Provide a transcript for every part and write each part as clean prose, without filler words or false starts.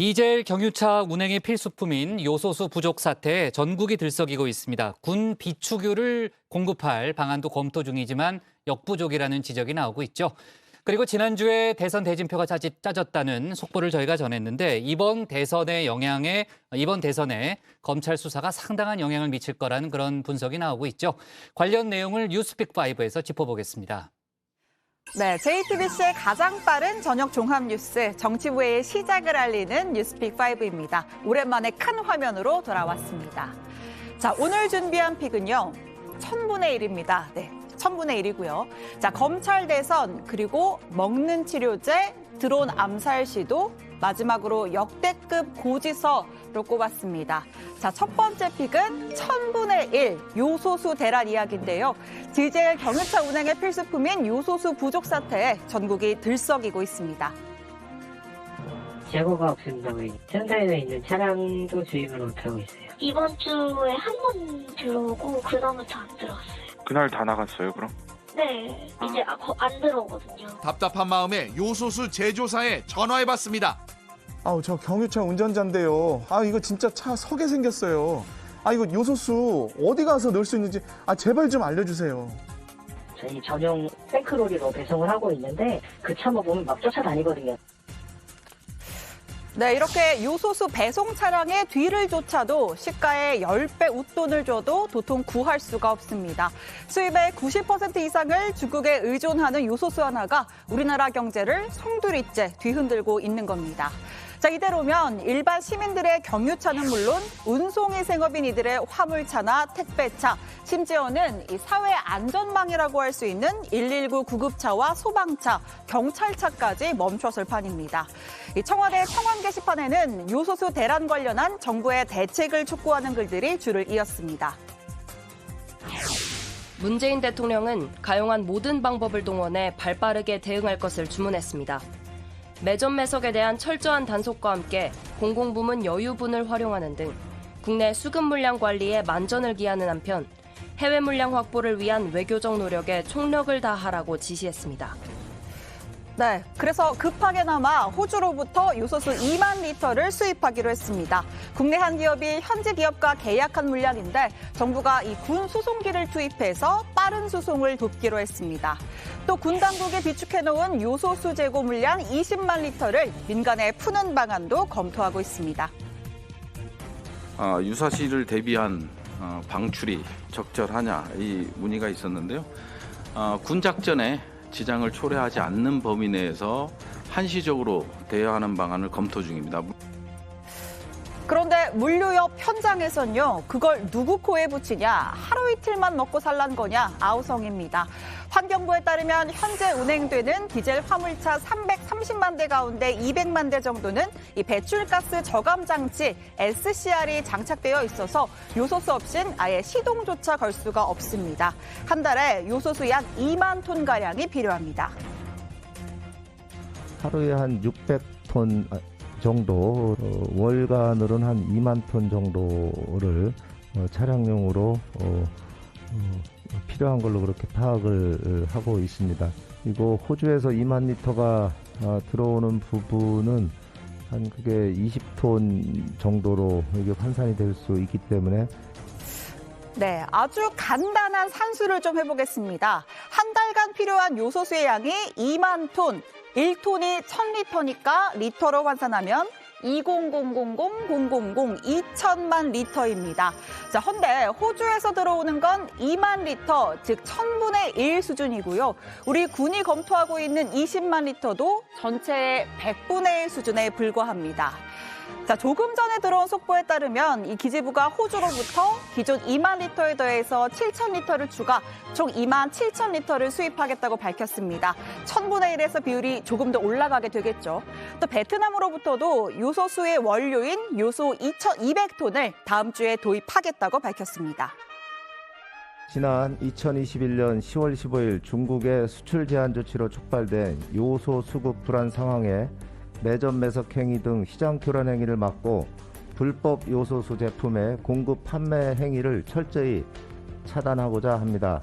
디젤 경유차 운행의 필수품인 요소수 부족 사태에 전국이 들썩이고 있습니다. 군 비축유를 공급할 방안도 검토 중이지만 역부족이라는 지적이 나오고 있죠. 그리고 지난주에 대선 대진표가 짜졌다는 속보를 저희가 전했는데 이번 대선에 검찰 수사가 상당한 영향을 미칠 거라는 그런 분석이 나오고 있죠. 관련 내용을 뉴스픽5에서 짚어보겠습니다. 네, JTBC의 가장 빠른 저녁 종합 뉴스, 정치부의 시작을 알리는 뉴스픽5입니다. 오랜만에 큰 화면으로 돌아왔습니다. 자, 오늘 준비한 픽은요, 1000분의 1입니다. 네, 1000분의 1이고요. 자, 검찰 대선, 그리고 먹는 치료제, 드론 암살 시도, 마지막으로 역대급 고지서로 꼽았습니다. 자, 첫 번째 픽은 1000분의 1 요소수 대란 이야기인데요. 디젤 경유차 운행의 필수품인 요소수 부족 사태에 전국이 들썩이고 있습니다. 재고가 없습니다. 우리 현장에 있는 차량도 주입을 못하고 있어요. 이번 주에 한 번 들어오고 그다음부터 안 들어왔어요. 그날 다 나갔어요, 그럼? 네, 이제 안 들어오거든요. 답답한 마음에 요소수 제조사에 전화해봤습니다. 저 경유차 운전자인데요. 이거 진짜 차 서게 생겼어요. 이거 요소수 어디 가서 넣을 수 있는지 제발 좀 알려주세요. 저희 전용 탱크로리로 배송을 하고 있는데 그 차만 보면 막 쫓아다니거든요. 네, 이렇게 요소수 배송 차량의 뒤를 쫓아도 시가의 10배 웃돈을 줘도 도통 구할 수가 없습니다. 수입의 90% 이상을 중국에 의존하는 요소수 하나가 우리나라 경제를 송두리째 뒤흔들고 있는 겁니다. 자, 이대로면 일반 시민들의 경유차는 물론 운송의 생업인 이들의 화물차나 택배차, 심지어는 이 사회 안전망이라고 할 수 있는 119 구급차와 소방차, 경찰차까지 멈췄을 판입니다. 이 청와대 청원 게시판에는 요소수 대란 관련한 정부의 대책을 촉구하는 글들이 줄을 이었습니다. 문재인 대통령은 가용한 모든 방법을 동원해 발빠르게 대응할 것을 주문했습니다. 매점 매석에 대한 철저한 단속과 함께 공공부문 여유분을 활용하는 등 국내 수급 물량 관리에 만전을 기하는 한편 해외 물량 확보를 위한 외교적 노력에 총력을 다하라고 지시했습니다. 네, 그래서 급하게나마 호주로부터 요소수 2만 리터를 수입하기로 했습니다. 국내 한 기업이 현지 기업과 계약한 물량인데 정부가 이 군 수송기를 투입해서 빠른 수송을 돕기로 했습니다. 또 군 당국이 비축해놓은 요소수 재고 물량 20만 리터를 민간에 푸는 방안도 검토하고 있습니다. 유사시를 대비한 방출이 적절하냐 이 문의가 있었는데요. 군 작전에 지장을 초래하지 않는 범위 내에서 한시적으로 대여하는 방안을 검토 중입니다. 그런데 물류업 현장에선요, 그걸 누구 코에 붙이냐, 하루 이틀만 먹고 살란 거냐, 아우성입니다. 환경부에 따르면 현재 운행되는 디젤 화물차 330만 대 가운데 200만 대 정도는 이 배출가스 저감 장치 SCR이 장착되어 있어서 요소수 없인 아예 시동조차 걸 수가 없습니다. 한 달에 요소수 약 2만 톤가량이 필요합니다. 하루에 한 600톤 정도, 월간으로는 한 2만 톤 정도를 차량용으로 필요한 걸로 그렇게 파악을 하고 있습니다. 그리고 호주에서 2만 리터가 들어오는 부분은 한 그게 20톤 정도로 이게 환산이 될 수 있기 때문에 네, 아주 간단한 산수를 좀 해보겠습니다. 한 달간 필요한 요소수의 양이 2만 톤, 1톤이 1000리터니까 리터로 환산하면 2000000 리터입니다. 자, 헌데 호주에서 들어오는 건 2만 리터, 즉 1000분의 1 수준이고요. 우리 군이 검토하고 있는 20만 리터도 전체의 100분의 1 수준에 불과합니다. 자, 조금 전에 들어온 속보에 따르면 이 기재부가 호주로부터 기존 2만 리터에 더해서 7천 리터를 추가, 총 2만 7천 리터를 수입하겠다고 밝혔습니다. 1000분의 1에서 비율이 조금 더 올라가게 되겠죠. 또 베트남으로부터도 요소수의 원료인 요소 2200톤을 다음 주에 도입하겠다고 밝혔습니다. 지난 2021년 10월 15일 중국의 수출 제한 조치로 촉발된 요소 수급 불안 상황에 매점 매석 행위 등 시장 교란 행위를 막고 불법 요소수 제품의 공급 판매 행위를 철저히 차단하고자 합니다.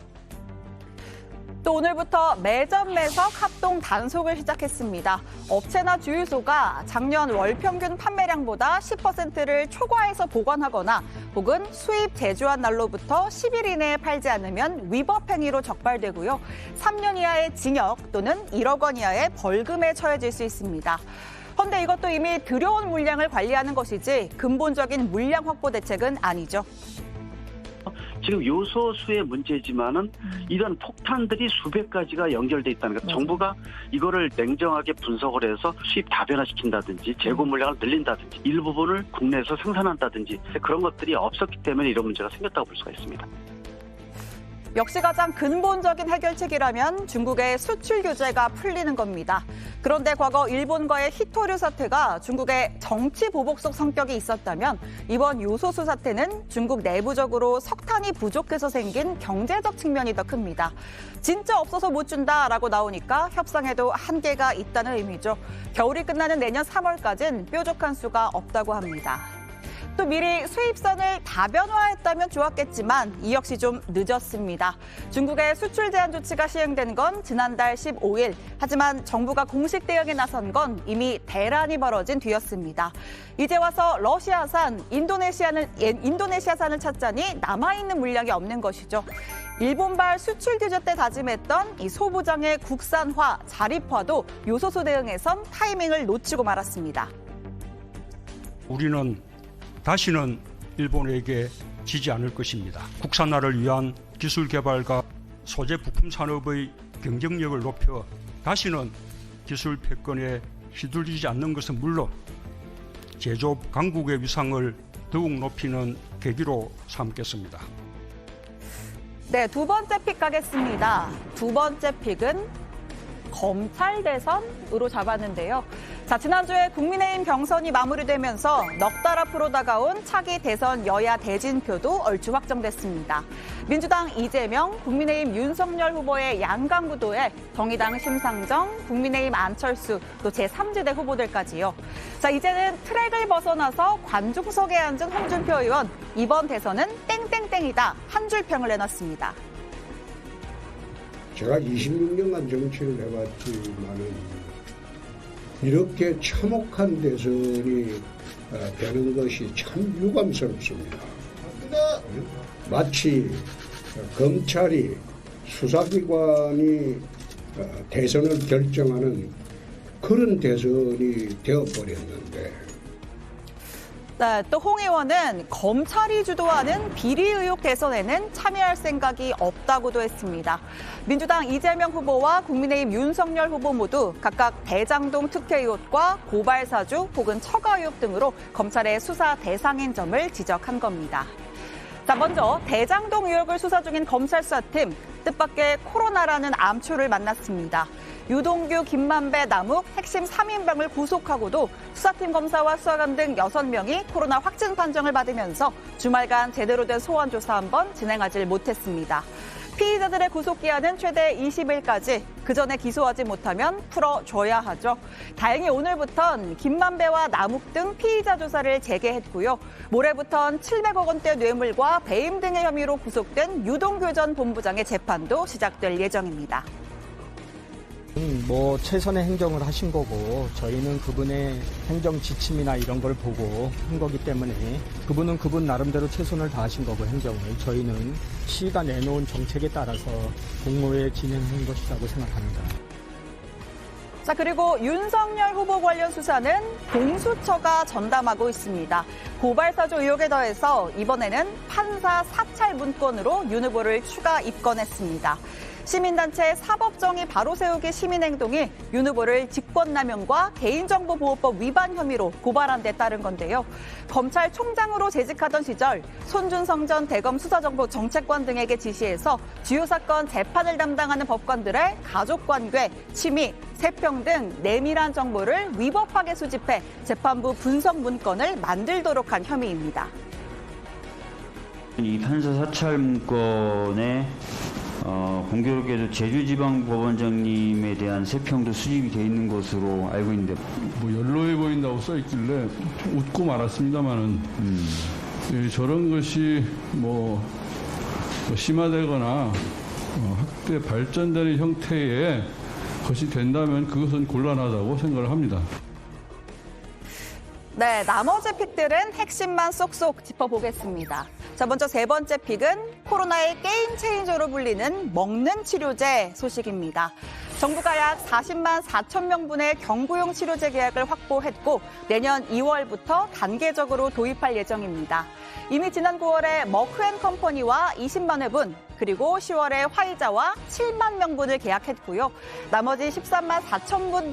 또 오늘부터 매점 매석 합동 단속을 시작했습니다. 업체나 주유소가 작년 월 평균 판매량보다 10%를 초과해서 보관하거나 혹은 수입 제조한 날로부터 10일 이내에 팔지 않으면 위법 행위로 적발되고요. 3년 이하의 징역 또는 1억 원 이하의 벌금에 처해질 수 있습니다. 그런데 이것도 이미 들여온 물량을 관리하는 것이지 근본적인 물량 확보 대책은 아니죠. 지금 요소수의 문제지만은 이런 폭탄들이 수백 가지가 연결돼 있다는 것. 정부가 이거를 냉정하게 분석을 해서 수입 다변화시킨다든지 재고 물량을 늘린다든지 일부분을 국내에서 생산한다든지 그런 것들이 없었기 때문에 이런 문제가 생겼다고 볼 수가 있습니다. 역시 가장 근본적인 해결책이라면 중국의 수출 규제가 풀리는 겁니다. 그런데 과거 일본과의 히토류 사태가 중국의 정치 보복적 성격이 있었다면 이번 요소수 사태는 중국 내부적으로 석탄이 부족해서 생긴 경제적 측면이 더 큽니다. 진짜 없어서 못 준다라고 나오니까 협상에도 한계가 있다는 의미죠. 겨울이 끝나는 내년 3월까지는 뾰족한 수가 없다고 합니다. 또 미리 수입선을 다변화했다면 좋았겠지만 이 역시 좀 늦었습니다. 중국의 수출 제한 조치가 시행된 건 지난달 15일. 하지만 정부가 공식 대응에 나선 건 이미 대란이 벌어진 뒤였습니다. 이제 와서 러시아산, 인도네시아산을 찾자니 남아있는 물량이 없는 것이죠. 일본발 수출 규제 때 다짐했던 이 소부장의 국산화, 자립화도 요소수 대응에선 타이밍을 놓치고 말았습니다. 우리는 다시는 일본에게 지지 않을 것입니다. 국산화를 위한 기술 개발과 소재 부품 산업의 경쟁력을 높여 다시는 기술 패권에 휘둘리지 않는 것은 물론 제조업 강국의 위상을 더욱 높이는 계기로 삼겠습니다. 네, 두 번째 픽 가겠습니다. 두 번째 픽은 검찰 대선으로 잡았는데요. 자, 지난주에 국민의힘 경선이 마무리되면서 넉 달 앞으로 다가온 차기 대선 여야 대진표도 얼추 확정됐습니다. 민주당 이재명, 국민의힘 윤석열 후보의 양강구도에 정의당 심상정, 국민의힘 안철수, 또 제3지대 후보들까지요. 자, 이제는 트랙을 벗어나서 관중석에 앉은 홍준표 의원, 이번 대선은 땡땡땡이다, 한 줄 평을 내놨습니다. 제가 26년간 정치를 해봤지만은 이렇게 참혹한 대선이 되는 것이 참 유감스럽습니다. 마치 검찰이 수사기관이 대선을 결정하는 그런 대선이 되어버렸는데 네, 또 홍 의원은 검찰이 주도하는 비리 의혹 대선에는 참여할 생각이 없다고도 했습니다. 민주당 이재명 후보와 국민의힘 윤석열 후보 모두 각각 대장동 특혜 의혹과 고발 사주 혹은 처가 의혹 등으로 검찰의 수사 대상인 점을 지적한 겁니다. 자, 먼저 대장동 의혹을 수사 중인 검찰 수사팀, 뜻밖의 코로나라는 암초를 만났습니다. 유동규, 김만배, 남욱 핵심 3인방을 구속하고도 수사팀 검사와 수사관 등 6명이 코로나 확진 판정을 받으면서 주말간 제대로 된 소환 조사 한번 진행하지 못했습니다. 피의자들의 구속기한은 최대 20일까지, 그 전에 기소하지 못하면 풀어줘야 하죠. 다행히 오늘부턴 김만배와 남욱 등 피의자 조사를 재개했고요. 모레부턴 700억 원대 뇌물과 배임 등의 혐의로 구속된 유동규 전 본부장의 재판도 시작될 예정입니다. 최선의 행정을 하신 거고 저희는 그분의 행정 지침이나 이런 걸 보고 한 거기 때문에 그분은 그분 나름대로 최선을 다하신 거고 행정을 저희는 시가 내놓은 정책에 따라서 공모에 진행한 것이라고 생각합니다. 자, 그리고 윤석열 후보 관련 수사는 공수처가 전담하고 있습니다. 고발사주 의혹에 더해서 이번에는 판사 사찰 문건으로 윤 후보를 추가 입건했습니다. 시민단체 사법정의 바로 세우기 시민행동이 윤 후보를 직권남용과 개인정보보호법 위반 혐의로 고발한 데 따른 건데요. 검찰총장으로 재직하던 시절 손준성 전 대검 수사정보정책관 등에게 지시해서 주요 사건 재판을 담당하는 법관들의 가족관계, 취미, 세평 등 내밀한 정보를 위법하게 수집해 재판부 분석 문건을 만들도록 한 혐의입니다. 이 판사 사찰 문건에 공교롭게도 제주지방법원장님에 대한 세평도 수집이 돼 있는 것으로 알고 있는데 연로해 보인다고 써 있길래 웃고 말았습니다만은 저런 것이 심화되거나 확대 발전되는 형태의 것이 된다면 그것은 곤란하다고 생각을 합니다. 네, 나머지 픽들은 핵심만 쏙쏙 짚어보겠습니다. 자, 먼저 세 번째 픽은 코로나의 게임 체인저로 불리는 먹는 치료제 소식입니다. 정부가 약 40만 4천 명분의 경구용 치료제 계약을 확보했고 내년 2월부터 단계적으로 도입할 예정입니다. 이미 지난 9월에 머크앤컴퍼니와 20만 회분, 그리고 10월에 화이자와 7만 명분을 계약했고요. 나머지 13만 4천 분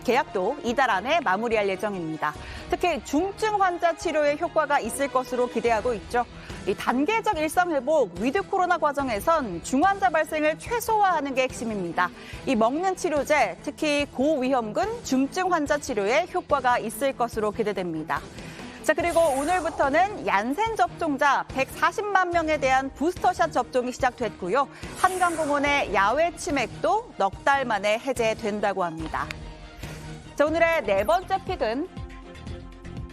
계약도 이달 안에 마무리할 예정입니다. 특히 중증 환자 치료에 효과가 있을 것으로 기대하고 있죠. 이 단계적 일상 회복, 위드 코로나 과정에선 중환자 발생을 최소화하는 게 핵심입니다. 이 먹는 치료제, 특히 고위험군 중증 환자 치료에 효과가 있을 것으로 기대됩니다. 자, 그리고 오늘부터는 얀센 접종자 140만 명에 대한 부스터샷 접종이 시작됐고요. 한강공원의 야외 치맥도 넉 달 만에 해제된다고 합니다. 자, 오늘의 네 번째 픽은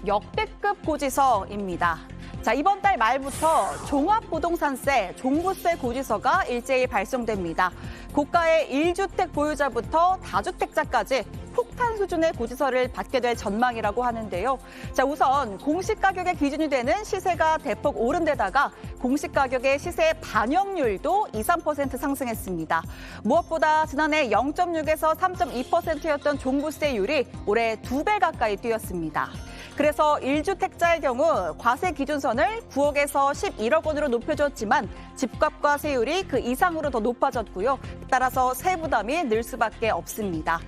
역대급 고지서입니다. 자, 이번 달 말부터 종합부동산세, 종부세 고지서가 일제히 발송됩니다. 고가의 1주택 보유자부터 다주택자까지 폭탄 수준의 고지서를 받게 될 전망이라고 하는데요. 자, 우선 공시가격의 기준이 되는 시세가 대폭 오른 데다가 공시가격의 시세 반영률도 2, 3% 상승했습니다. 무엇보다 지난해 0.6에서 3.2%였던 종부세율이 올해 2배 가까이 뛰었습니다. 그래서 1주택자의 경우 과세 기준선을 9억에서 11억 원으로 높여줬지만 집값과 세율이 그 이상으로 더 높아졌고요. 따라서 세부담이 늘 수밖에 없습니다.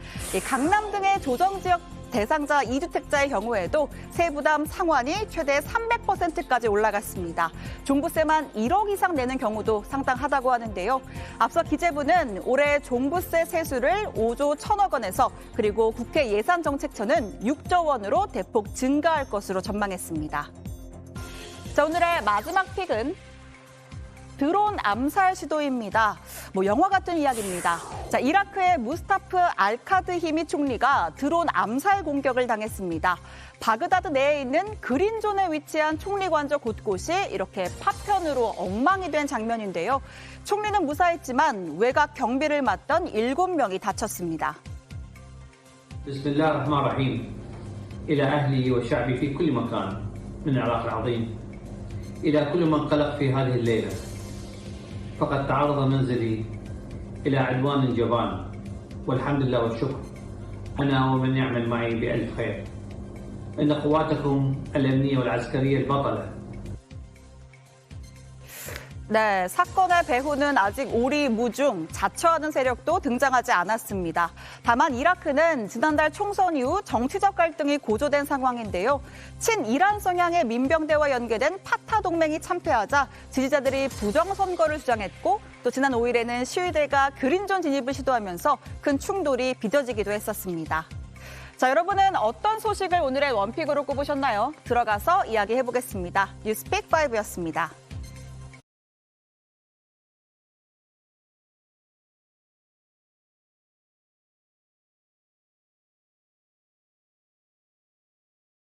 강남 등의 조정지역 대상자 2주택자의 경우에도 세부담 상환이 최대 300%까지 올라갔습니다. 종부세만 1억 이상 내는 경우도 상당하다고 하는데요. 앞서 기재부는 올해 종부세 세수를 5조 1천억 원에서 그리고 국회 예산정책처는 6조 원으로 대폭 증가할 것으로 전망했습니다. 자, 오늘의 마지막 픽은 드론 암살 시도입니다. 영화 같은 이야기입니다. 자, 이라크의 무스타프 알카드히미 총리가 드론 암살 공격을 당했습니다. 바그다드 내에 있는 그린존에 위치한 총리 관저 곳곳이 이렇게 파편으로 엉망이 된 장면인데요. 총리는 무사했지만 외곽 경비를 맡던 7명이 다쳤습니다. 비스밀라히 rahman rahim. إلى أهلي وشعبي في كل مكان من العراق العظيم. إلى كل من قلق في هذه الليلة. فقد تعرض منزلي إلى عدوان جبان والحمد لله والشكر أنا ومن يعمل معي بألف خير إن قواتكم الأمنية والعسكرية البطلة. 네, 사건의 배후는 아직 오리무중, 자처하는 세력도 등장하지 않았습니다. 다만 이라크는 지난달 총선 이후 정치적 갈등이 고조된 상황인데요. 친이란 성향의 민병대와 연계된 파타 동맹이 참패하자 지지자들이 부정선거를 주장했고 또 지난 5일에는 시위대가 그린존 진입을 시도하면서 큰 충돌이 빚어지기도 했었습니다. 자, 여러분은 어떤 소식을 오늘의 원픽으로 꼽으셨나요? 들어가서 이야기해보겠습니다. 뉴스픽 5였습니다.